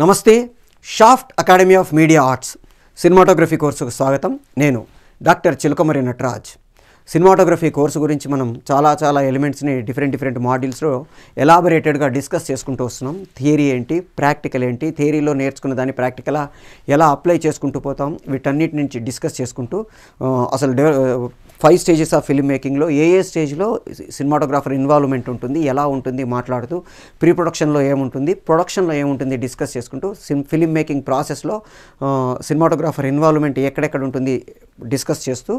నమస్తే. Shaft academy of media arts cinematography కోర్సుకు స్వాగతం. నేను doctor Chilakamarri Nataraj. Cinematography course గురించి మనం చాలా ఎలిమెంట్స్ని డిఫరెంట్ మాడ్యూల్స్లో ఎలాబొరేటెడ్గా డిస్కస్ చేసుకుంటూ వస్తున్నాం. థియరీ ఏంటి, ప్రాక్టికల్ ఏంటి, థియరీలో నేర్చుకున్న దాన్ని ప్రాక్టికల్ ఎలా అప్లై చేసుకుంటూ పోతాం, వీటన్నిటి నుంచి డిస్కస్ చేసుకుంటూ అసలు 5 స్టేజెస్ ఆఫ్ ఫిల్మ్ మేకింగ్లో ఏ స్టేజ్లో సినిమాటోగ్రాఫర్ ఇన్వాల్వ్మెంట్ ఉంటుంది, ఎలా ఉంటుంది మాట్లాడుతూ, ప్రీ ప్రొడక్షన్లో ఏముంటుంది, ప్రొడక్షన్లో ఏముంటుంది డిస్కస్ చేసుకుంటూ ఫిల్మ్ మేకింగ్ ప్రాసెస్లో సినిమాటోగ్రాఫర్ ఇన్వాల్వ్మెంట్ ఎక్కడెక్కడ ఉంటుంది డిస్కస్ చేస్తూ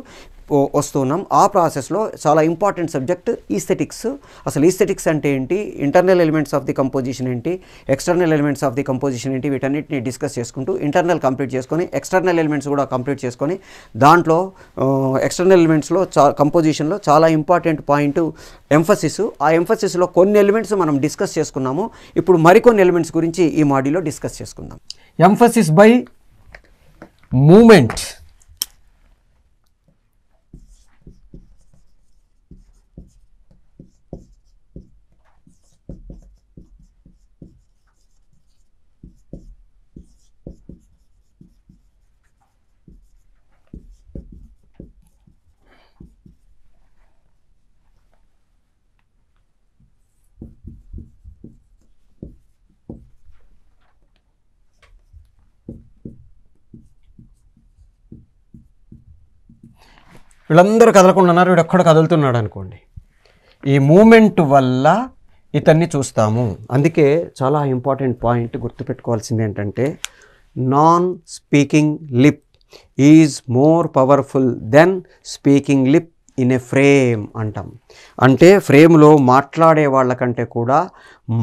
వస్తూ ఉన్నాం. ఆ ప్రాసెస్లో చాలా ఇంపార్టెంట్ సబ్జెక్ట్ ఈస్థెటిక్స్. అసలు ఈస్థెటిక్స్ అంటే ఏంటి, internal elements of the composition ఏంటి, external elements of the composition ఏంటి, వీటన్నిటిని డిస్కస్ చేసుకుంటూ ఇంటర్నల్ కంప్లీట్ చేసుకొని ఎక్స్టర్నల్ ఎలిమెంట్స్ కూడా కంప్లీట్ చేసుకొని దాంట్లో ఎక్స్టర్నల్ ఎలిమెంట్స్లో కంపోజిషన్లో చాలా ఇంపార్టెంట్ పాయింట్ ఎంఫసిస్. ఆ ఎంఫసిస్లో కొన్ని ఎలిమెంట్స్ మనం డిస్కస్ చేసుకున్నాము. ఇప్పుడు మరికొన్ని ఎలిమెంట్స్ గురించి ఈ మాడ్యూల్లో డిస్కస్ చేసుకుందాం. Emphasis by movement. వీళ్ళందరూ కదలకుండా ఉన్నారు, వీడు ఒక్కడు కదులుతున్నాడు అనుకోండి. ఈ మూమెంట్ వల్ల ఇతన్ని చూస్తాము. అందుకే చాలా ఇంపార్టెంట్ పాయింట్ గుర్తుపెట్టుకోవాల్సింది ఏంటంటే, non speaking lip is more powerful then speaking lip in a frame అంటాం. అంటే ఫ్రేమ్లో మాట్లాడే వాళ్ళకంటే కూడా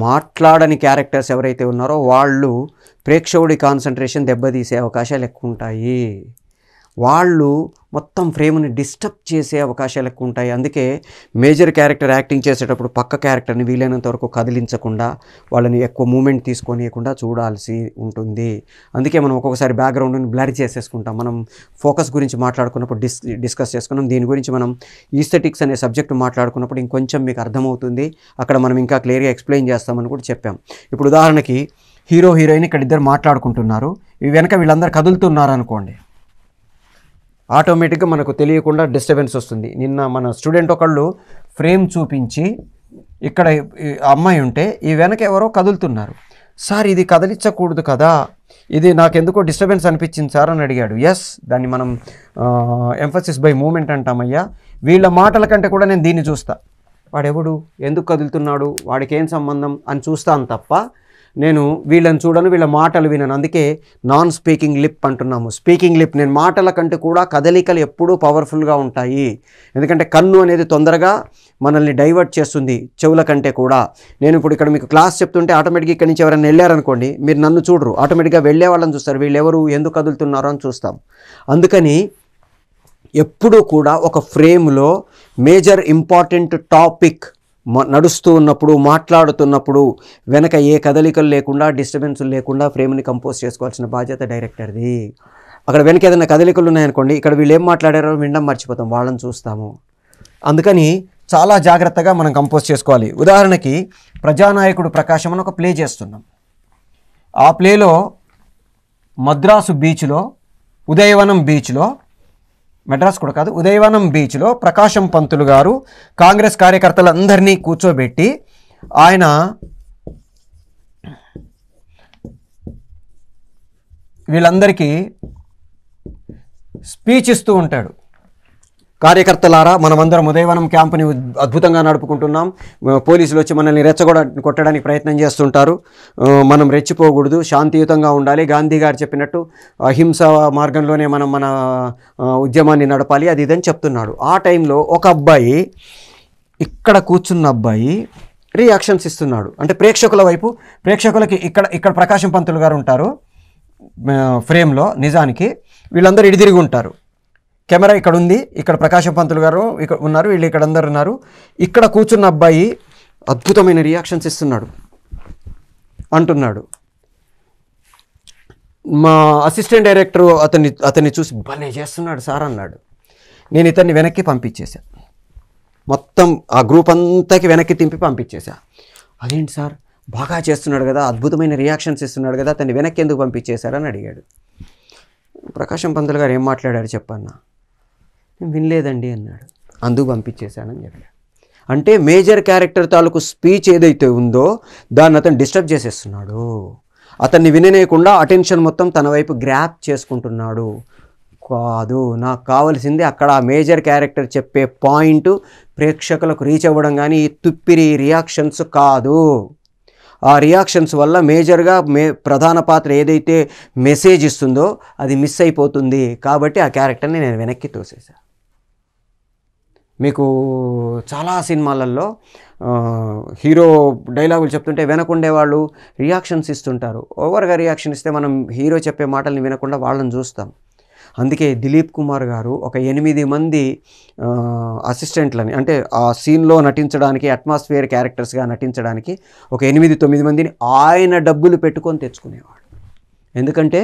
మాట్లాడని క్యారెక్టర్స్ ఎవరైతే ఉన్నారో వాళ్ళు ప్రేక్షకుడి కాన్సన్ట్రేషన్ దెబ్బతీసే అవకాశాలు ఎక్కువ ఉంటాయి. వాళ్ళు మొత్తం ఫ్రేమ్ని డిస్టర్బ్ చేసే అవకాశాలు ఎక్కువ ఉంటాయి. అందుకే మేజర్ క్యారెక్టర్ యాక్టింగ్ చేసేటప్పుడు పక్క క్యారెక్టర్ని వీలైనంత వరకు కదిలించకుండా, వాళ్ళని ఎక్కువ మూమెంట్ తీసుకోనియకుండా చూడాల్సి ఉంటుంది. అందుకే మనం ఒక్కొక్కసారి బ్యాక్గ్రౌండ్ని బ్లర్ చేసేసుకుంటాం. మనం ఫోకస్ గురించి మాట్లాడుకున్నప్పుడు డిస్కస్ చేసుకున్నాం. దీని గురించి మనం ఈస్థెటిక్స్ అనే సబ్జెక్ట్ మాట్లాడుకున్నప్పుడు ఇంకొంచెం మీకు అర్థమవుతుంది. అక్కడ మనం ఇంకా క్లియర్గా ఎక్స్ప్లెయిన్ చేస్తామని కూడా చెప్పాం. ఇప్పుడు ఉదాహరణకి హీరో హీరోయిన్ ఇక్కడ ఇద్దరు మాట్లాడుకుంటున్నారు, ఇవి వెనక వీళ్ళందరూ కదులుతున్నారు అనుకోండి. ఆటోమేటిక్గా మనకు తెలియకుండా డిస్టర్బెన్స్ వస్తుంది. నిన్న మన స్టూడెంట్ ఒకళ్ళు ఫ్రేమ్ చూపించి ఇక్కడ అమ్మాయి ఉంటే ఈ వెనక ఎవరో కదులుతున్నారు. సార్ ఇది కదిలించకూడదు కదా, ఇది నాకెందుకో డిస్టర్బెన్స్ అనిపించింది సార్ అని అడిగాడు. ఎస్, దాన్ని మనం ఎంఫసిస్ బై మూమెంట్ అంటామయ్యా. వీళ్ళ మాటల కంటే కూడా నేను దీన్ని చూస్తా. వాడెవడు, ఎందుకు కదులుతున్నాడు, వాడికి ఏం సంబంధం అని చూస్తాను తప్ప నేను వీళ్ళని చూడను, వీళ్ళ మాటలు వినను. అందుకే నాన్ స్పీకింగ్ లిప్ అంటున్నాము. స్పీకింగ్ లిప్, నేను మాటల కంటే కూడా కదలికలు ఎప్పుడూ పవర్ఫుల్గా ఉంటాయి. ఎందుకంటే కన్ను అనేది తొందరగా మనల్ని డైవర్ట్ చేస్తుంది చెవుల కంటే కూడా. నేను ఇప్పుడు ఇక్కడ మీకు క్లాస్ చెప్తుంటే ఆటోమేటిక్గా ఇక్కడి నుంచి ఎవరైనా వెళ్ళారనుకోండి, మీరు నన్ను చూడరు, ఆటోమేటిక్గా వెళ్ళే వాళ్ళని చూస్తారు. వీళ్ళు ఎవరు, ఎందుకు కదులుతున్నారో అని చూస్తాం. అందుకని ఎప్పుడూ కూడా ఒక ఫ్రేమ్లో మేజర్ ఇంపార్టెంట్ టాపిక్ నడుస్తూ ఉన్నప్పుడు, మాట్లాడుతున్నప్పుడు వెనక ఏ కదలికలు లేకుండా, డిస్టర్బెన్సులు లేకుండా ఫ్రేమ్ని కంపోజ్ చేసుకోవాల్సిన బాధ్యత డైరెక్టర్ది. అక్కడ వెనక ఏదైనా కదలికలు ఉన్నాయనుకోండి, ఇక్కడ వీళ్ళు ఏం మాట్లాడారో వినడం మర్చిపోతాం, వాళ్ళని చూస్తాము. అందుకని చాలా జాగ్రత్తగా మనం కంపోజ్ చేసుకోవాలి. ఉదాహరణకి ప్రజానాయకుడు ప్రకాశం అని ఒక ప్లే చేస్తున్నాం. ఆ ప్లేలో మద్రాసు బీచ్లో, ఉదయవనం బీచ్లో, మెడ్రాస్ కూడా కాదు, ఉదయవనం బీచ్లో ప్రకాశం పంతులు గారు కాంగ్రెస్ కార్యకర్తలందరినీ కూర్చోబెట్టి ఆయన వీళ్ళందరికీ స్పీచ్ ఇస్తూ ఉంటాడు. కార్యకర్తలారా, మనమందరం ఉదయవనం క్యాంపుని అద్భుతంగా నడుపుకుంటున్నాం, పోలీసులు వచ్చి మనల్ని కొట్టడానికి ప్రయత్నం చేస్తుంటారు, మనం రెచ్చిపోకూడదు, శాంతియుతంగా ఉండాలి, గాంధీ గారు చెప్పినట్టు అహింస మార్గంలోనే మనం మన ఉద్యమాన్ని నడపాలి, అది ఇదని చెప్తున్నాడు. ఆ టైంలో ఒక అబ్బాయి, ఇక్కడ కూర్చున్న అబ్బాయి రియాక్షన్స్ ఇస్తున్నాడు. అంటే ప్రేక్షకుల వైపు, ప్రేక్షకులకి ఇక్కడ ప్రకాశం పంతులు గారు ఉంటారు ఫ్రేమ్లో, నిజానికి వీళ్ళందరూ ఇడిదిరిగి ఉంటారు. కెమెరా ఇక్కడ ఉంది, ఇక్కడ ప్రకాశం పంతులు గారు ఇక్కడ ఉన్నారు, వీళ్ళు ఇక్కడ అందరు ఉన్నారు. ఇక్కడ కూర్చున్న అబ్బాయి అద్భుతమైన రియాక్షన్స్ ఇస్తున్నాడు అంటున్నాడు. మా అసిస్టెంట్ డైరెక్టర్ అతన్ని చూసి భలే చేస్తున్నాడు సార్ అన్నాడు. నేను ఇతన్ని వెనక్కి పంపించేశాను, మొత్తం ఆ గ్రూప్ అంతాకి వెనక్కి తింపి పంపించేశా. అదేంటి సార్ బాగా చేస్తున్నాడు కదా, అద్భుతమైన రియాక్షన్స్ ఇస్తున్నాడు కదా, అతన్ని వెనక్కి ఎందుకు పంపించేశారని అడిగాడు. ప్రకాశం పంతులు గారు ఏం మాట్లాడారు చెప్పన్నా, నేను వినలేదండి అన్నాడు. అందుకు పంపించేశానని చెప్పాడు. అంటే మేజర్ క్యారెక్టర్ తాలూకు స్పీచ్ ఏదైతే ఉందో దాన్ని అతను డిస్టర్బ్ చేసేస్తున్నాడు. అతన్ని విననేయకుండా అటెన్షన్ మొత్తం తన వైపు గ్రాప్ చేసుకుంటున్నాడు. కాదు, నాకు కావాల్సింది అక్కడ ఆ మేజర్ క్యారెక్టర్ చెప్పే పాయింట్ ప్రేక్షకులకు రీచ్ అవ్వడం, కానీ ఈ తుప్పిరి రియాక్షన్స్ కాదు. ఆ రియాక్షన్స్ వల్ల మేజర్గా ప్రధాన పాత్ర ఏదైతే మెసేజ్ ఇస్తుందో అది మిస్ అయిపోతుంది. కాబట్టి ఆ క్యారెక్టర్ని నేను వెనక్కి తోసేసా. మీకు చాలా సినిమాలలో హీరో డైలాగులు చెప్తుంటే వెనకుండే వాళ్ళు రియాక్షన్స్ ఇస్తుంటారు. ఓవర్గా రియాక్షన్ ఇస్తే మనం హీరో చెప్పే మాటల్ని వినకుండా వాళ్ళని చూస్తాం. అందుకే దిలీప్ కుమార్ గారు ఒక 8 మంది అసిస్టెంట్లని, అంటే ఆ సీన్లో నటించడానికి, అట్మాస్ఫియర్ క్యారెక్టర్స్గా నటించడానికి ఒక 8-9 మందిని ఆయన డబ్బులు పెట్టుకొని తెచ్చుకునేవాడు. ఎందుకంటే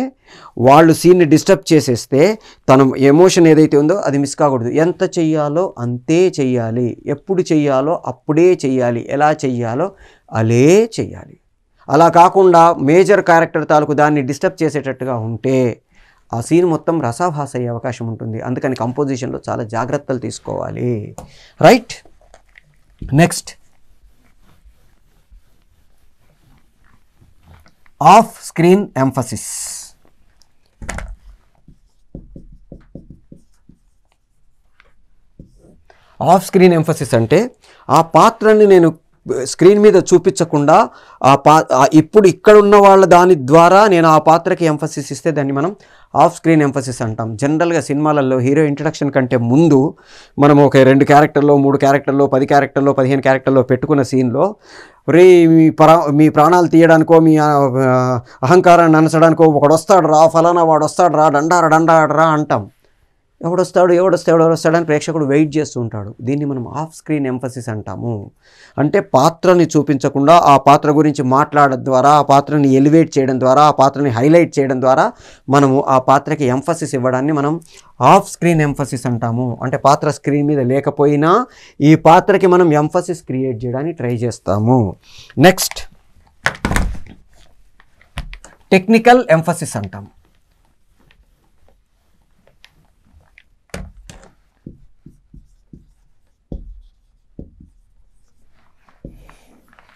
వాళ్ళు సీన్ని డిస్టర్బ్ చేసేస్తే తన ఎమోషన్ ఏదైతే ఉందో అది మిస్ కాకూడదు. ఎంత చెయ్యాలో అంతే చెయ్యాలి, ఎప్పుడు చెయ్యాలో అప్పుడే చెయ్యాలి, ఎలా చెయ్యాలో అలే చెయ్యాలి. అలా కాకుండా మేజర్ క్యారెక్టర్ తాలూకు దాన్ని డిస్టర్బ్ చేసేటట్టుగా ఉంటే ఆ సీన్ మొత్తం రసాభాస అయ్యే అవకాశం ఉంటుంది. అందుకని కంపోజిషన్లో చాలా జాగ్రత్తలు తీసుకోవాలి. Right, next off screen emphasis. Off screen emphasis అంటే ఆ పాత్రని నేను స్క్రీన్ మీద చూపించకుండా ఇప్పుడు ఇక్కడ ఉన్న వాళ్ళ దాని ద్వారా నేను ఆ పాత్రకి ఎంఫసిస్ ఇస్తే దాన్ని మనం ఆఫ్ స్క్రీన్ ఎంఫసిస్ అంటాం. జనరల్గా సినిమాలలో హీరో ఇంట్రడక్షన్ కంటే ముందు మనం ఒక 2 క్యారెక్టర్లో, 3 క్యారెక్టర్లో, 10 క్యారెక్టర్లో, 15 క్యారెక్టర్లో పెట్టుకున్న సీన్లో మీ ప్రాణాలు తీయడానికో, మీ అహంకారాన్ని అనసడానికో ఒకడు వస్తాడు రా, ఫలానా వాడు వస్తాడు రా, డండారా అంటాం. ఎవడొస్తాడని ప్రేక్షకుడు వెయిట్ చేస్తూ ఉంటాడు. దీన్ని మనం ఆఫ్ స్క్రీన్ ఎంఫసిస్ అంటాము. అంటే పాత్రని చూపించకుండా ఆ పాత్ర గురించి మాట్లాడడం ద్వారా, ఆ పాత్రని ఎలివేట్ చేయడం ద్వారా, ఆ పాత్రని హైలైట్ చేయడం ద్వారా మనము ఆ పాత్రకి ఎంఫసిస్ ఇవ్వడాన్ని మనం ఆఫ్ స్క్రీన్ ఎంఫసిస్ అంటాము. అంటే పాత్ర స్క్రీన్ మీద లేకపోయినా ఈ పాత్రకి మనం ఎంఫసిస్ క్రియేట్ చేయడానికి ట్రై చేస్తాము. నెక్స్ట్ టెక్నికల్ ఎంఫసిస్ అంటాం.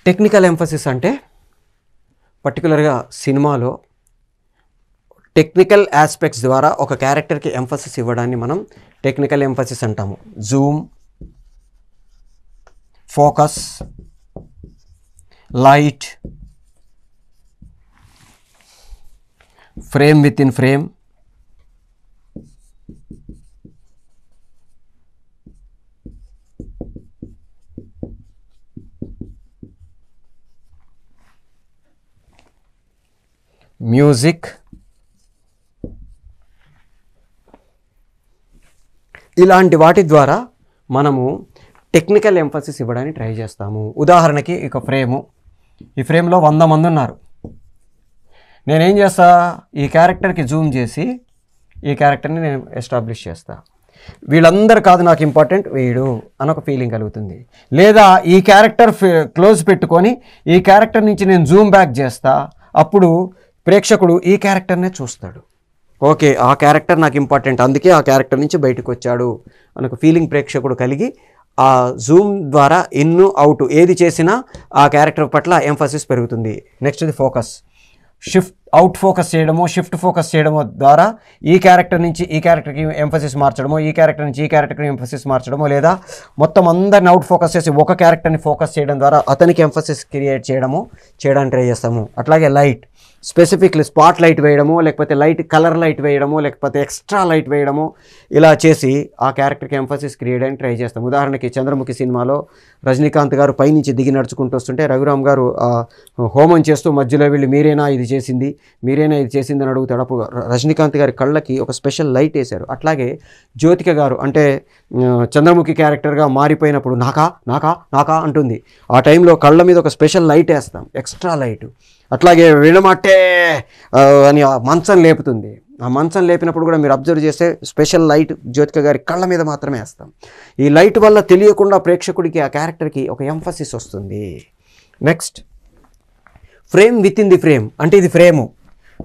టెక్నికల్ ఎంఫసిస్ అంటే పర్టికులర్గా సినిమాలో టెక్నికల్ ఆస్పెక్ట్స్ ద్వారా ఒక క్యారెక్టర్కి ఎంఫసిస్ ఇవ్వడాన్ని మనం టెక్నికల్ ఎంఫసిస్ అంటాము. Zoom, focus, light, frame with in frame, music, ఇలాంటి వాటి ద్వారా మనము టెక్నికల్ ఎంఫసిస్ ఇవ్వడానికి ట్రై చేస్తాము. ఉదాహరణకి ఇక ఫ్రేము, ఈ ఫ్రేమ్లో 100 మంది ఉన్నారు. నేనేం చేస్తా, ఈ క్యారెక్టర్కి జూమ్ చేసి ఈ క్యారెక్టర్ని నేను ఎస్టాబ్లిష్ చేస్తా. వీళ్ళందరూ కాదు నాకు ఇంపార్టెంట్, వీడు అని ఒక ఫీలింగ్ కలుగుతుంది. లేదా ఈ క్యారెక్టర్ క్లోజ్ పెట్టుకొని ఈ క్యారెక్టర్ నుంచి నేను జూమ్ బ్యాక్ చేస్తా. అప్పుడు ప్రేక్షకుడు ఈ క్యారెక్టర్నే చూస్తాడు. ఓకే, ఆ క్యారెక్టర్ నాకు ఇంపార్టెంట్, అందుకే ఆ క్యారెక్టర్ నుంచి బయటకు వచ్చాడు అని ఒక ఫీలింగ్ ప్రేక్షకుడు కలిగి ఆ జూమ్ ద్వారా ఇన్ అవుట్ ఏది చేసినా ఆ క్యారెక్టర్ పట్ల ఎంఫసిస్ పెరుగుతుంది. నెక్స్ట్ ఇది ఫోకస్. అవుట్ ఫోకస్ చేయడమో, షిఫ్ట్ ఫోకస్ చేయడమో ద్వారా ఈ క్యారెక్టర్ నుంచి ఈ క్యారెక్టర్కి ఎంఫసిస్ మార్చడమో, ఈ క్యారెక్టర్ నుంచి ఈ క్యారెక్టర్కి ఎంఫసిస్ మార్చడమో, లేదా మొత్తం అందరిని అవుట్ ఫోకస్ చేసి ఒక క్యారెక్టర్ని ఫోకస్ చేయడం ద్వారా అతనికి ఎంఫసిస్ క్రియేట్ చేయడానికి ట్రై చేస్తాము. అట్లాగే లైట్, స్పెసిఫిక్లీ స్పాట్ లైట్ వేయడమో, లేకపోతే కలర్ లైట్ వేయడమో, లేకపోతే ఎక్స్ట్రా లైట్ వేయడమో, ఇలా చేసి ఆ క్యారెక్టర్కి ఎంఫసిస్ క్రియేట్ చేయడానికి ట్రై చేస్తాం. ఉదాహరణకి చంద్రముఖి సినిమాలో రజనీకాంత్ గారు పైనుంచి దిగి నడుచుకుంటూ వస్తుంటే రఘురామ్ గారు హోమం చేస్తూ మధ్యలో వెళ్ళి మీరేనా ఇది చేసింది అని అడుగుతాడు. అప్పుడు రజనీకాంత్ గారి కళ్ళకి ఒక స్పెషల్ లైట్ వేశారు. అట్లాగే జ్యోతిక గారు అంటే చంద్రముఖి క్యారెక్టర్గా మారిపోయినప్పుడు నాకా అంటుంది. ఆ టైంలో కళ్ళ మీద ఒక స్పెషల్ లైట్ వేస్తాం, ఎక్స్ట్రా లైట్. అట్లాగే వినమట్టే అని మంచం లేపుతుంది. ఆ మంచం లేపినప్పుడు కూడా మీరు అబ్జర్వ్ చేస్తే స్పెషల్ లైట్ జ్యోతిక గారి కళ్ళ మీద మాత్రమే వేస్తాం. ఈ లైట్ వల్ల తెలియకుండా ప్రేక్షకుడికి ఆ క్యారెక్టర్కి ఒక ఎంఫసిస్ వస్తుంది. Next frame with in the frame అంటే ఇది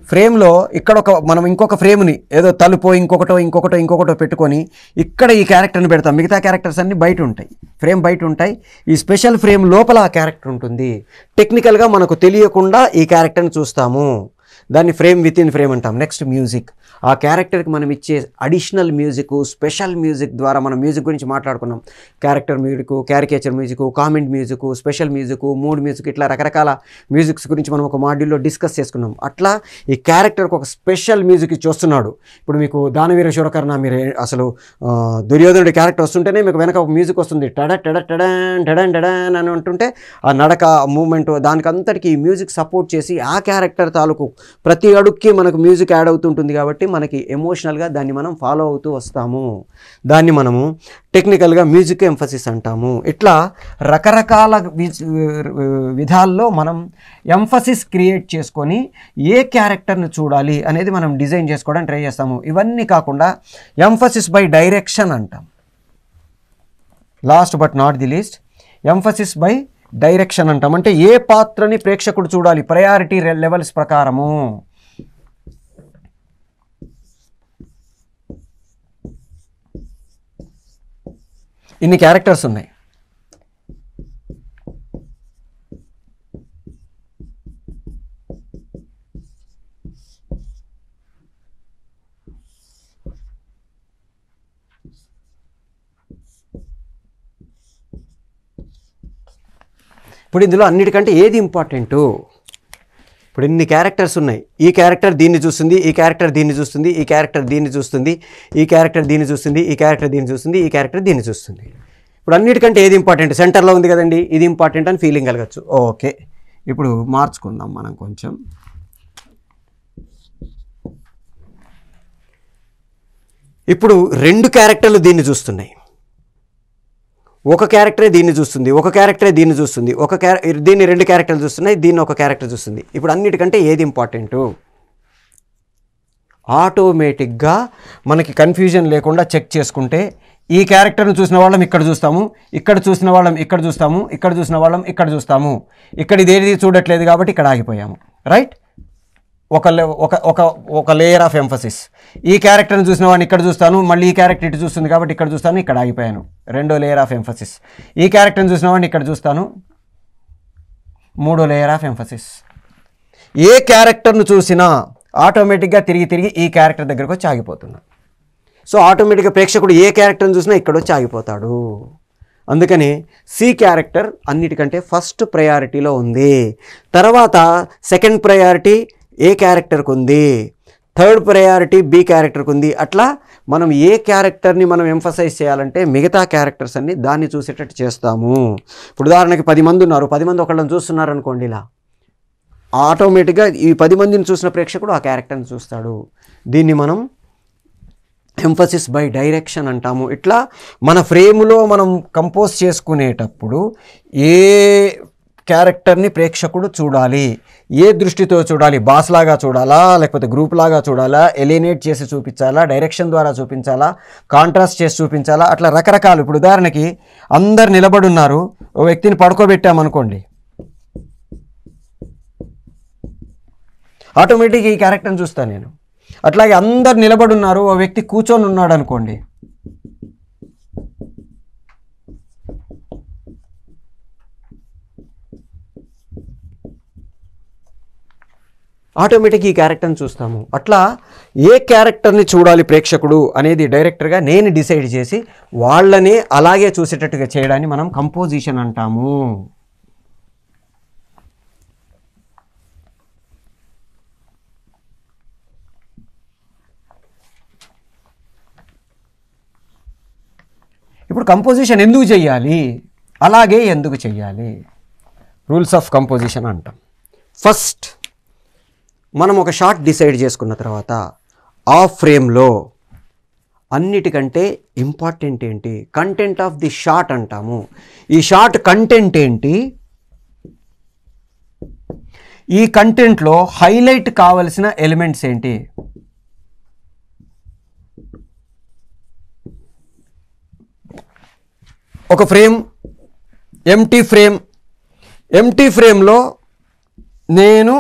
ఫ్రేమ్లో ఇక్కడ మనం ఇంకొక ఫ్రేమ్ని ఏదో తలుపో ఇంకొకటో పెట్టుకొని ఇక్కడ ఈ క్యారెక్టర్ని పెడతాం. మిగతా క్యారెక్టర్స్ అన్నీ బయట ఉంటాయి, ఫ్రేమ్ బయట ఉంటాయి. ఈ స్పెషల్ ఫ్రేమ్ లోపల ఆ క్యారెక్టర్ ఉంటుంది. టెక్నికల్గా మనకు తెలియకుండా ఈ క్యారెక్టర్ని చూస్తాము. దాన్ని ఫ్రేమ్ విత్ ఇన్ ఫ్రేమ్ అంటాం. Next music. ఆ క్యారెక్టర్కి మనం ఇచ్చే అడిషనల్ మ్యూజిక్, స్పెషల్ మ్యూజిక్ ద్వారా మనం మ్యూజిక్ గురించి మాట్లాడుకున్నాం. Character music, caricature music, comment music, special music, mood music, ఇట్లా రకరకాల మ్యూజిక్స్ గురించి మనం ఒక మాడ్యూల్లో డిస్కస్ చేసుకున్నాం. అట్లా ఈ క్యారెక్టర్కి ఒక స్పెషల్ మ్యూజిక్ చూస్తున్నాడు. ఇప్పుడు మీకు దానవీర శూరకర్ణ మీరు అసలు దుర్యోధనుడి క్యారెక్టర్ వస్తుంటేనే మీకు వెనక ఒక మ్యూజిక్ వస్తుంది. టడన్ అని అంటుంటే ఆ నడక మూమెంట్ దానికంతటికి ఈ మ్యూజిక్ సపోర్ట్ చేసి ఆ క్యారెక్టర్ తాలూకు ప్రతి అడుగుకి మనకు మ్యూజిక్ యాడ్ అవుతుంటుంది. కాబట్టి మనకి ఎమోషనల్గా దాన్ని మనం ఫాలో అవుతూ వస్తాము. దాన్ని మనము టెక్నికల్గా మ్యూజిక్ ఎంఫసిస్ అంటాము. ఇట్లా రకరకాల విధాల్లో మనం ఎంఫసిస్ క్రియేట్ చేసుకొని ఏ క్యారెక్టర్ని చూడాలి అనేది మనం డిజైన్ చేసుకోవడానికి ట్రై చేస్తాము. ఇవన్నీ కాకుండా ఎంఫసిస్ బై డైరెక్షన్ అంటాం. Last but not the least emphasis by direction అంటాం. అంటే ఏ పాత్రని ప్రేక్షకుడు చూడాలి ప్రయారిటీ లెవెల్స్ ప్రకారము. ఇన్ని క్యారెక్టర్స్ ఉన్నాయి. ఇప్పుడు ఇందులో అన్నిటికంటే ఏది ఇంపార్టెంటు? ఇప్పుడు ఇన్ని క్యారెక్టర్స్ ఉన్నాయి. ఈ క్యారెక్టర్ దీన్ని చూస్తుంది, ఈ క్యారెక్టర్ దీన్ని చూస్తుంది, ఈ క్యారెక్టర్ దీన్ని చూస్తుంది, ఈ క్యారెక్టర్ దీన్ని చూస్తుంది, ఈ క్యారెక్టర్ దీన్ని చూస్తుంది, ఈ క్యారెక్టర్ దీన్ని చూస్తుంది. ఇప్పుడు అన్నిటికంటే ఏది ఇంపార్టెంట్? సెంటర్లో ఉంది కదండి, ఇది ఇంపార్టెంట్ అని ఫీలింగ్ కలగచ్చు. ఓకే, ఇప్పుడు మార్చుకుందాం మనం కొంచెం. ఇప్పుడు రెండు క్యారెక్టర్లు దీన్ని చూస్తున్నాయి. ఒక క్యారెక్టరే దీన్ని చూస్తుంది, ఒక క్యారెక్టరే దీన్ని చూస్తుంది, దీన్ని రెండు క్యారెక్టర్లు చూస్తున్నాయి, దీన్ని ఒక క్యారెక్టర్ చూస్తుంది. ఇప్పుడు అన్నిటికంటే ఏది ఇంపార్టెంటు? ఆటోమేటిక్గా మనకి కన్ఫ్యూజన్ లేకుండా చెక్ చేసుకుంటే ఈ క్యారెక్టర్ను చూసిన వాళ్ళం ఇక్కడ చూస్తాము, ఇక్కడ చూసిన వాళ్ళం ఇక్కడ చూస్తాము, ఇక్కడ చూసిన వాళ్ళం ఇక్కడ చూస్తాము. ఇక్కడ ఇదేది చూడట్లేదు కాబట్టి ఇక్కడ ఆగిపోయాము. రైట్? ఒక లేయర్ ఆఫ్ ఎంఫసిస్. ఈ క్యారెక్టర్ని చూసిన వాడిని ఇక్కడ చూస్తాను, మళ్ళీ ఈ క్యారెక్టర్ ఇటు చూస్తుంది కాబట్టి ఇక్కడ చూస్తాను, ఇక్కడ ఆగిపోయాను. రెండో లేయర్ ఆఫ్ ఎంఫసిస్. ఈ క్యారెక్టర్ని చూసిన వాడిని ఇక్కడ చూస్తాను, మూడో లేయర్ ఆఫ్ ఎంఫసిస్. ఏ క్యారెక్టర్ను చూసినా ఆటోమేటిక్గా తిరిగి ఈ క్యారెక్టర్ దగ్గరకు వచ్చి ఆగిపోతున్నాను. సో ఆటోమేటిక్గా ప్రేక్షకుడు ఏ క్యారెక్టర్ని చూసినా ఇక్కడ వచ్చి ఆగిపోతాడు. అందుకని సి క్యారెక్టర్ అన్నిటికంటే ఫస్ట్ ప్రయారిటీలో ఉంది. తర్వాత సెకండ్ ప్రయారిటీ ఏ క్యారెక్టర్కి ఉంది, థర్డ్ ప్రయారిటీ బి క్యారెక్టర్కి ఉంది. అట్లా మనం ఏ క్యారెక్టర్ని మనం ఎంఫసైజ్ చేయాలంటే మిగతా క్యారెక్టర్స్ అన్ని దాన్ని చూసేటట్టు చేస్తాము. ఇప్పుడు ఉదాహరణకి 10 మంది ఉన్నారు, 10 మంది ఒకళ్ళని చూస్తున్నారు అనుకోండి, ఇలా ఆటోమేటిక్గా ఈ 10 మందిని చూసిన ప్రేక్షకుడు ఆ క్యారెక్టర్ని చూస్తాడు. దీన్ని మనం ఎంఫసిస్ బై డైరెక్షన్ అంటాము. ఇట్లా మన ఫ్రేములో మనం కంపోజ్ చేసుకునేటప్పుడు ఏ క్యారెక్టర్ని ప్రేక్షకుడు చూడాలి, ఏ దృష్టితో చూడాలి, బాస్ లాగా చూడాలా, లేకపోతే గ్రూప్ లాగా చూడాలా, ఎలినేట్ చేసి చూపించాలా, డైరెక్షన్ ద్వారా చూపించాలా, కాంట్రాస్ట్ చేసి చూపించాలా, అట్లా రకరకాలు. ఇప్పుడు ఉదాహరణకి అందరు నిలబడి ఉన్నారు, ఓ వ్యక్తిని పడుకోబెట్టామనుకోండి, ఆటోమేటిక్గా ఈ క్యారెక్టర్ని చూస్తాను నేను. అట్లాగే అందరు నిలబడి ఉన్నారు, ఓ వ్యక్తి కూర్చొని ఉన్నాడు అనుకోండి, ఆటోమేటిక్గా ఈ క్యారెక్టర్ని చూస్తాము. అట్లా ఏ క్యారెక్టర్ని చూడాలి ప్రేక్షకుడు అనేది డైరెక్టర్గా నేను డిసైడ్ చేసి వాళ్ళని అలాగే చూసేటట్టుగా చేయడాన్ని మనం కంపోజిషన్ అంటాము. ఇప్పుడు కంపోజిషన్ ఎందుకు చెయ్యాలి, అలాగే ఎందుకు చెయ్యాలి, రూల్స్ ఆఫ్ కంపోజిషన్ అంటాం. ఫస్ట్ మనం ఒక షాట్ డిసైడ్ చేసుకున్న తర్వాత ఆ ఫ్రేమ్లో అన్నిటికంటే ఇంపార్టెంట్ ఏంటి, కంటెంట్ ఆఫ్ ది షాట్ అంటాము. ఈ షాట్ కంటెంట్ ఏంటి, ఈ కంటెంట్లో హైలైట్ కావలసిన ఎలిమెంట్స్ ఏంటి, ఒక ఫ్రేమ్ ఎంటీ ఫ్రేమ్లో నేను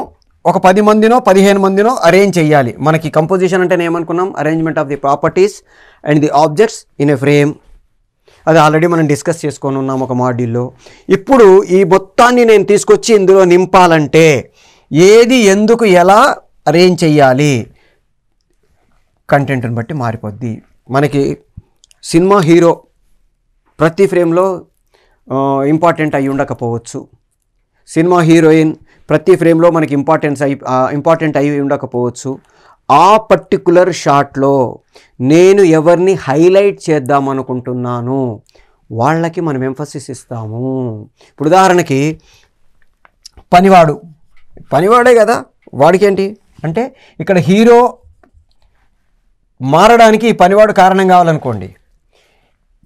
ఒక 10 మందినో 15 మందినో అరేంజ్ చేయాలి. మనకి కంపోజిషన్ అంటే ఏమనుకున్నాం, arrangement of the properties and the objects in a frame. అది ఆల్రెడీ మనం డిస్కస్ చేసుకొని ఉన్నాం ఒక మాడ్యూల్లో. ఇప్పుడు ఈ మొత్తాన్ని నేను తీసుకొచ్చి ఇందులో నింపాలంటే ఏది ఎందుకు ఎలా అరేంజ్ చేయాలి, కంటెంట్ని బట్టి మారిపోద్ది. మనకి సినిమా హీరో ప్రతి ఫ్రేమ్లో ఇంపార్టెంట్ అయి ఉండకపోవచ్చు. సినిమా హీరోయిన్ ప్రతి ఫ్రేమ్లో మనకి ఇంపార్టెంట్ అయి ఉండకపోవచ్చు. ఆ పర్టికులర్ షాట్లో నేను ఎవరిని హైలైట్ చేద్దామనుకుంటున్నాను వాళ్ళకి మనం ఎంఫసిస్ ఇస్తాము. ఇప్పుడు ఉదాహరణకి పనివాడే కదా, వాడికి ఏంటి అంటే ఇక్కడ హీరో మారడానికి ఈ పనివాడు కారణం కావాలనుకోండి.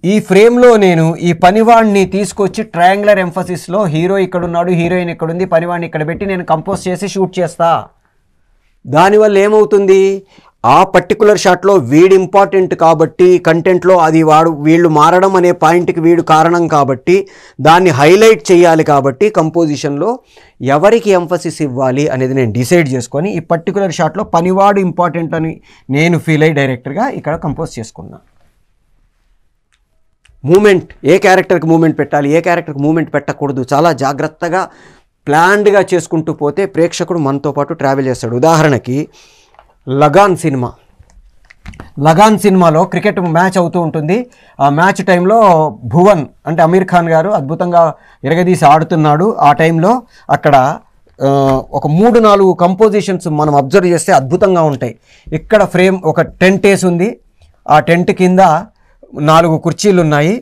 ఈ ఫ్రేమ్లో నేను ఈ పనివాడిని తీసుకొచ్చి ట్రయాంగులర్ ఎంఫసిస్లో హీరో ఇక్కడున్నాడు, హీరోయిన్ ఇక్కడుంది, పనివాడిని ఇక్కడ పెట్టి నేను కంపోజ్ చేసి షూట్ చేస్తా. దానివల్ల ఏమవుతుంది, ఆ పర్టికులర్ షాట్లో వీడు ఇంపార్టెంట్ కాబట్టి కంటెంట్లో అది వీళ్ళు మారడం అనే పాయింట్కి వీడు కారణం కాబట్టి దాన్ని హైలైట్ చేయాలి. కాబట్టి కంపోజిషన్లో ఎవరికి ఎంఫసిస్ ఇవ్వాలి అనేది నేను డిసైడ్ చేసుకొని ఈ పర్టికులర్ షాట్లో పనివాడు ఇంపార్టెంట్ అని నేను ఫీల్ అయ్యి డైరెక్టర్గా ఇక్కడ కంపోజ్ చేసుకున్నా. మూమెంట్, ఏ క్యారెక్టర్కి మూమెంట్ పెట్టాలి, ఏ క్యారెక్టర్కి మూమెంట్ పెట్టకూడదు, చాలా జాగ్రత్తగా ప్లాన్డ్గా చేసుకుంటూ పోతే ప్రేక్షకుడు మనతో పాటు ట్రావెల్ చేస్తాడు. ఉదాహరణకి లగాన్ సినిమాలో క్రికెట్ మ్యాచ్ అవుతూ ఉంటుంది. ఆ మ్యాచ్ టైంలో భువన్ అంటే అమీర్ ఖాన్ గారు అద్భుతంగా ఇరగదీసి ఆడుతున్నాడు. ఆ టైంలో అక్కడ ఒక 3-4 కంపోజిషన్స్ మనం అబ్జర్వ్ చేస్తే అద్భుతంగా ఉంటాయి. ఇక్కడ ఫ్రేమ్ ఒక టెంట్ వేసి ఉంది, ఆ టెంట్ కింద 4 కుర్చీలు ఉన్నాయి.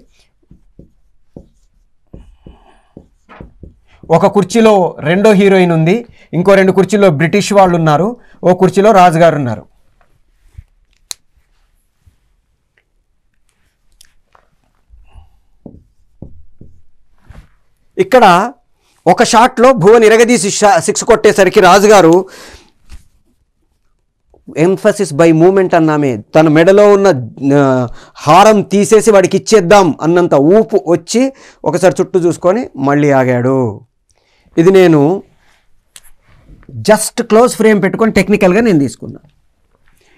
ఒక కుర్చీలో రెండో హీరోయిన్ ఉంది, ఇంకో 2 కుర్చీలో బ్రిటిష్ వాళ్ళు ఉన్నారు, ఓ కుర్చీలో రాజుగారు ఉన్నారు. ఇక్కడ ఒక షాట్లో భువన్ ఇరగదీసి 6 కొట్టేసరికి రాజుగారు ఎంఫసిస్ బై మూమెంట్ అన్నామే, తన మెడలో ఉన్న హారం తీసేసి వాడికి ఇచ్చేద్దాం అన్నంత ఊపు వచ్చి ఒకసారి చుట్టూ చూసుకొని మళ్ళీ ఆగాడు. ఇది నేను జస్ట్ క్లోజ్ ఫ్రేమ్ పెట్టుకొని టెక్నికల్గా నేను తీసుకున్నాను.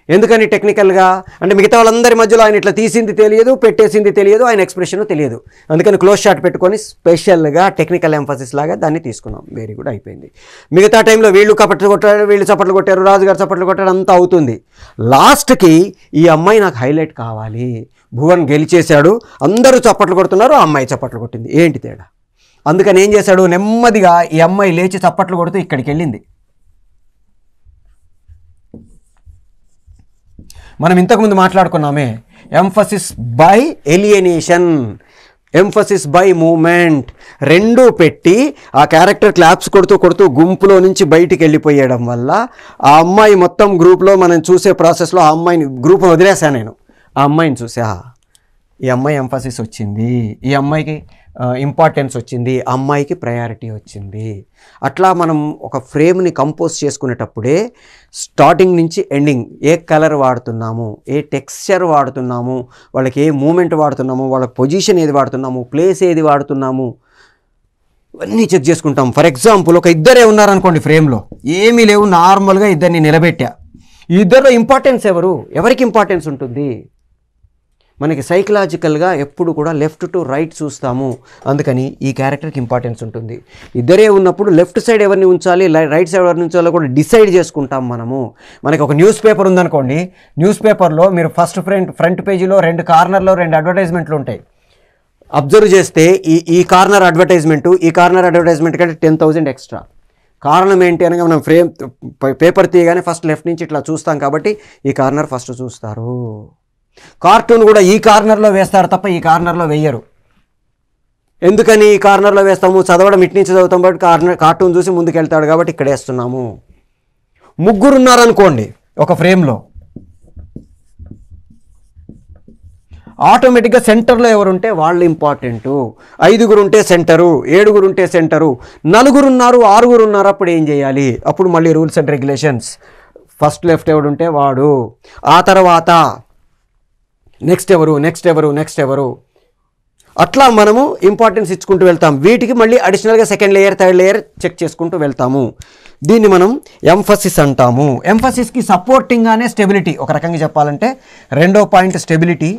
ఎందుకని టెక్నికల్గా అంటే మిగతా వాళ్ళందరి మధ్యలో ఆయన ఇట్లా తీసింది తెలియదు, పెట్టేసింది తెలియదు, ఆయన ఎక్స్ప్రెషన్ తెలియదు. అందుకని క్లోజ్ షాట్ పెట్టుకొని స్పెషల్గా టెక్నికల్ ఎంఫసిస్ లాగా దాన్ని తీసుకున్నాం. వెరీ గుడ్, అయిపోయింది. మిగతా టైంలో వీళ్ళు చప్పట్లు కొట్టారు, వీళ్ళు చప్పట్లు కొట్టారు, రాజుగారు చప్పట్లు కొట్టారు, అంతా అవుతుంది. లాస్ట్కి ఈ అమ్మాయి నాకు హైలైట్ కావాలి, భువన్ గెలిచేశాడు, అందరూ చప్పట్లు కొడుతున్నారు, ఆ అమ్మాయి చప్పట్లు కొట్టింది, ఏంటి తేడా? అందుకని ఏం చేశాడు, నెమ్మదిగా ఈ అమ్మాయి లేచి చప్పట్లు కొడుతూ ఇక్కడికి వెళ్ళింది. మనం ఇంతకుముందు మాట్లాడుకున్నామే, emphasis by alienation, emphasis by movement రెండూ పెట్టి ఆ క్యారెక్టర్ క్లాప్స్ కొడుతూ గుంపులో నుంచి బయటికి వెళ్ళిపోయడం వల్ల ఆ అమ్మాయి మొత్తం గ్రూప్లో మనం చూసే ప్రాసెస్లో ఆ అమ్మాయిని గ్రూప్ను వదిలేసాను నేను. ఆ అమ్మాయిని చూసా, ఈ అమ్మాయి ఎంఫసిస్ వచ్చింది, ఈ అమ్మాయికి ఇంపార్టెన్స్ వచ్చింది, అమ్మాయికి ప్రయారిటీ వచ్చింది. అట్లా మనం ఒక ఫ్రేమ్ని కంపోజ్ చేసుకునేటప్పుడే స్టార్టింగ్ నుంచి ఎండింగ్ ఏ కలర్ వాడుతున్నాము, ఏ టెక్స్చర్ వాడుతున్నాము, వాళ్ళకి ఏ మూమెంట్ వాడుతున్నాము, వాళ్ళకి పొజిషన్ ఏది వాడుతున్నాము, ప్లేస్ ఏది వాడుతున్నాము, ఇవన్నీ చెక్ చేసుకుంటాం. ఫర్ ఎగ్జాంపుల్ ఒక ఇద్దరే ఉన్నారనుకోండి, ఫ్రేమ్లో ఏమీ లేవు, నార్మల్గా ఇద్దరిని నిలబెట్టా. ఈ ఇద్దరిలో ఇంపార్టెన్స్ ఎవరికి ఇంపార్టెన్స్ ఉంటుంది? మనకి సైకలాజికల్గా ఎప్పుడు కూడా లెఫ్ట్ టు రైట్ చూస్తాము. అందుకని ఈ క్యారెక్టర్కి ఇంపార్టెన్స్ ఉంటుంది. ఇద్దరే ఉన్నప్పుడు లెఫ్ట్ సైడ్ ఎవరిని ఉంచాలి, రైట్ సైడ్ ఎవరిని ఉంచాలో కూడా డిసైడ్ చేసుకుంటాం మనము. మనకి ఒక న్యూస్ పేపర్ ఉందనుకోండి, న్యూస్ పేపర్లో మీరు ఫస్ట్ ఫ్రంట్ పేజీలో 2 కార్నర్లో 2 అడ్వర్టైజ్మెంట్లు ఉంటాయి. అబ్జర్వ్ చేస్తే ఈ కార్నర్ అడ్వర్టైజ్మెంట్, ఈ కార్నర్ అడ్వర్టైజ్మెంట్ కంటే 10,000 ఎక్స్ట్రా. కారణం ఏంటి అనగా మనం పేపర్ తీయగానే ఫస్ట్ లెఫ్ట్ నుంచి ఇట్లా చూస్తాం కాబట్టి ఈ కార్నర్ ఫస్ట్ చూస్తారు. కార్టూన్ కూడా ఈ కార్నర్లో వేస్తారు తప్ప ఈ కార్నర్లో వేయరు. ఎందుకని ఈ కార్నర్లో వేస్తాము? చదవడం ఇటు నుంచి చదువుతాం కాబట్టి కార్టూన్ చూసి ముందుకు వెళ్తాడు కాబట్టి ఇక్కడ వేస్తున్నాము. 3 ఉన్నారనుకోండి ఒక ఫ్రేమ్లో, ఆటోమేటిక్గా సెంటర్లో ఎవరుంటే వాళ్ళు ఇంపార్టెంటు. 5 ఉంటే సెంటరు, 7 ఉంటే సెంటరు, 4 ఉన్నారు, 6 ఉన్నారు, అప్పుడు ఏం చేయాలి? అప్పుడు మళ్ళీ rules and regulations. First left ఎవడుంటే వాడు, ఆ తర్వాత నెక్స్ట్ ఎవరు, అట్లా మనము ఇంపార్టెన్స్ ఇచ్చుకుంటూ వెళ్తాం. వీటికి మళ్ళీ అడిషనల్గా second layer, third layer check చేసుకుంటూ వెళ్తాము. దీన్ని మనం ఎంఫసిస్ అంటాము. ఎంఫసిస్కి సపోర్టింగ్గానే స్టెబిలిటీ, ఒక రకంగా చెప్పాలంటే రెండో పాయింట్ స్టెబిలిటీ.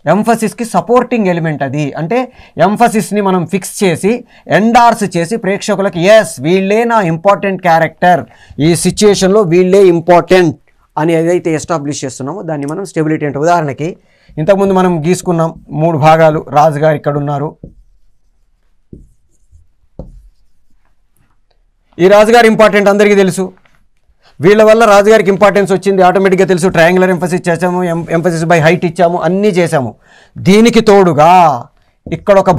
ఎంఫసిస్కి సపోర్టింగ్ ఎలిమెంట్ అది. అంటే ఎంఫసిస్ని మనం ఫిక్స్ చేసి ఎండార్స్ చేసి ప్రేక్షకులకి ఎస్ వీళ్ళే నా ఇంపార్టెంట్ క్యారెక్టర్, ఈ సిచ్యుయేషన్లో వీళ్ళే ఇంపార్టెంట్ అని ఏదైతే ఎస్టాబ్లిష్ చేస్తున్నామో దాన్ని మనం స్టెబిలిటీ అంటే. ఉదాహరణకి ఇంతకుముందు మనం గీసుకున్నాం 3 భాగాలు. రాజుగారు ఇక్కడ ఉన్నారు, ఈ రాజుగారు ఇంపార్టెంట్ అందరికీ తెలుసు, వీళ్ళ వల్ల రాజుగారికి ఇంపార్టెన్స్ వచ్చింది ఆటోమేటిక్గా తెలుసు. ట్రయాంగులర్ ఎంఫసిస్ చేసాము, ఎంఫసిస్ బై హైట్ ఇచ్చాము, అన్నీ చేసాము. దీనికి తోడుగా ఇక్కడొక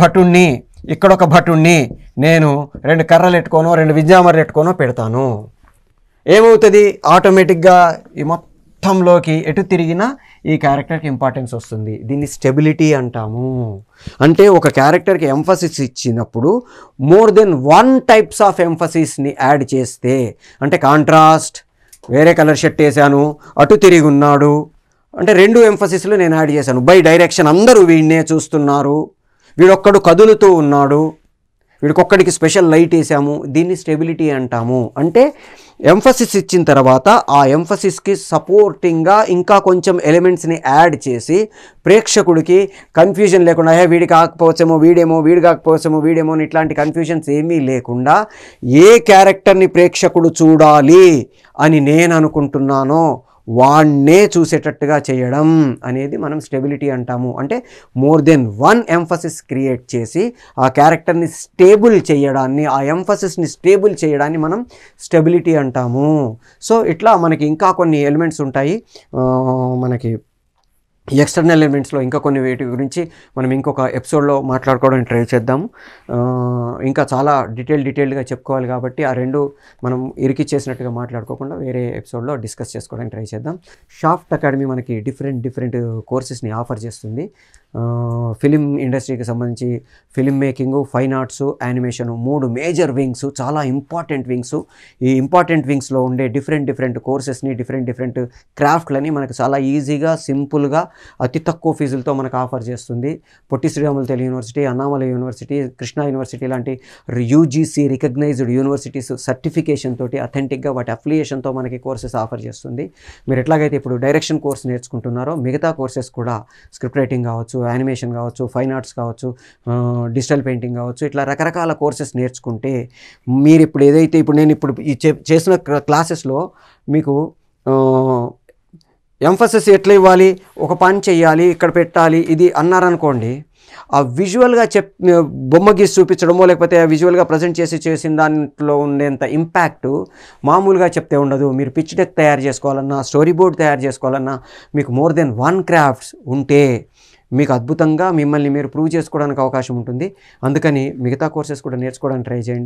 భటుణ్ణి నేను 2 కర్రలు ఎట్టుకోనో 2 విద్యామర్లు ఎట్టుకోనో పెడతాను. ఏమవుతుంది, ఆటోమేటిక్గా ఈ మొత్తంలోకి ఎటు తిరిగినా ఈ క్యారెక్టర్కి ఇంపార్టెన్స్ వస్తుంది. దీన్ని స్టెబిలిటీ అంటాము. అంటే ఒక క్యారెక్టర్కి ఎంఫసిస్ ఇచ్చినప్పుడు మోర్ దెన్ 1 టైప్స్ ఆఫ్ ఎంఫసిస్ని యాడ్ చేస్తే, అంటే కాంట్రాస్ట్, వేరే కలర్ షర్ట్ వేసాను, అటు తిరిగి ఉన్నాడు అంటే 2 ఎంఫసిస్లు నేను యాడ్ చేశాను. బై డైరెక్షన్, అందరూ వీడినే చూస్తున్నారు, వీడొక్కడు కదులుతూ ఉన్నాడు, వీడికొక్కడికి స్పెషల్ లైట్ వేసాము, దీన్ని స్టెబిలిటీ అంటాము. అంటే ఎంఫసిస్ ఇచ్చిన తర్వాత ఆ ఎంఫసిస్కి సపోర్టింగ్గా ఇంకా కొంచెం ఎలిమెంట్స్ని యాడ్ చేసి ప్రేక్షకుడికి కన్ఫ్యూజన్ లేకుండా వీడి కాకపోవచ్చేమో వీడేమో, వీడు కాకపోవచ్చేమో వీడేమో అని ఇట్లాంటి కన్ఫ్యూజన్స్ ఏమీ లేకుండా ఏ క్యారెక్టర్ని ప్రేక్షకుడు చూడాలి అని నేను అనుకుంటున్నానో వాణ్ణే చూసేటట్టుగా చేయడం అనేది మనం స్టెబిలిటీ అంటాము. అంటే మోర్ దెన్ 1 ఎంఫసిస్ క్రియేట్ చేసి ఆ క్యారెక్టర్ని స్టేబుల్ చేయడాన్ని, ఆ ఎంఫసిస్ని స్టేబుల్ చేయడాన్ని మనం స్టెబిలిటీ అంటాము. సో ఇట్లా మనకి ఇంకా కొన్ని ఎలిమెంట్స్ ఉంటాయి. మనకి ఎక్స్టర్నల్ ఎలిమెంట్స్లో ఇంకా కొన్ని వీటి గురించి మనం ఇంకొక ఎపిసోడ్లో మాట్లాడుకోవడానికి ట్రై చేద్దాము. ఇంకా చాలా డీటెయిల్డ్గా చెప్పుకోవాలి కాబట్టి ఆ 2 మనం ఇరికిచ్చేసినట్టుగా మాట్లాడుకోకుండా వేరే ఎపిసోడ్లో డిస్కస్ చేసుకోవడానికి ట్రై చేద్దాం. షాఫ్ట్ అకాడమీ మనకి డిఫరెంట్ కోర్సెస్ని ఆఫర్ చేస్తుంది. ఫిలిం ఇండస్ట్రీకి సంబంధించి film making, fine arts, animation 3 major wings, చాలా ఇంపార్టెంట్ వింగ్స్. ఈ ఇంపార్టెంట్ వింగ్స్లో ఉండే డిఫరెంట్ కోర్సెస్ని, డిఫరెంట్ క్రాఫ్ట్లని మనకు చాలా ఈజీగా, సింపుల్గా, అతి తక్కువ ఫీజులతో మనకు ఆఫర్ చేస్తుంది. Potti Sriramulu Telugu university, Annamalai university, Krishna university లాంటి యూజీసీ రికగ్నైజ్డ్ యూనివర్సిటీస్ సర్టిఫికేషన్ తోటి అథెంటిక్గా వాటి అఫిలియేషన్తో మనకి కోర్సెస్ ఆఫర్ చేస్తుంది. మీరు ఎట్లాగైతే ఇప్పుడు డైరెక్షన్ కోర్స్ నేర్చుకుంటున్నారో మిగతా కోర్సెస్ కూడా స్క్రిప్ట్ రైటింగ్ కావచ్చు, యానిమేషన్ కావచ్చు, ఫైన్ ఆర్ట్స్ కావచ్చు, డిజిటల్ పెయింటింగ్ కావచ్చు, ఇట్లా రకరకాల కోర్సెస్ నేర్చుకుంటే మీరు ఇప్పుడు ఏదైతే నేను ఈ చేసిన క్లాసెస్లో మీకు ఎంఫసిస్ ఎట్లా ఇవ్వాలి, ఒక పని చెయ్యాలి, ఇక్కడ పెట్టాలి, ఇది అన్నారనుకోండి, ఆ విజువల్గా బొమ్మ గీసి చూపించడమో లేకపోతే విజువల్గా ప్రజెంట్ చేసిన దాంట్లో ఉండేంత ఇంపాక్ట్ మామూలుగా చెప్తే ఉండదు. మీరు పిచ్ డెక్ తయారు చేసుకోవాలన్నా, స్టోరీ బోర్డ్ తయారు చేసుకోవాలన్నా మీకు మోర్ దెన్ 1 క్రాఫ్ట్స్ ఉంటే మీకు అద్భుతంగా మిమ్మల్ని మీరు ప్రూవ్ చేసుకోవడానికి అవకాశం ఉంటుంది. అందుకని మిగతా కోర్సెస్ కూడా నేర్చుకోవడానికి ట్రై చేయండి.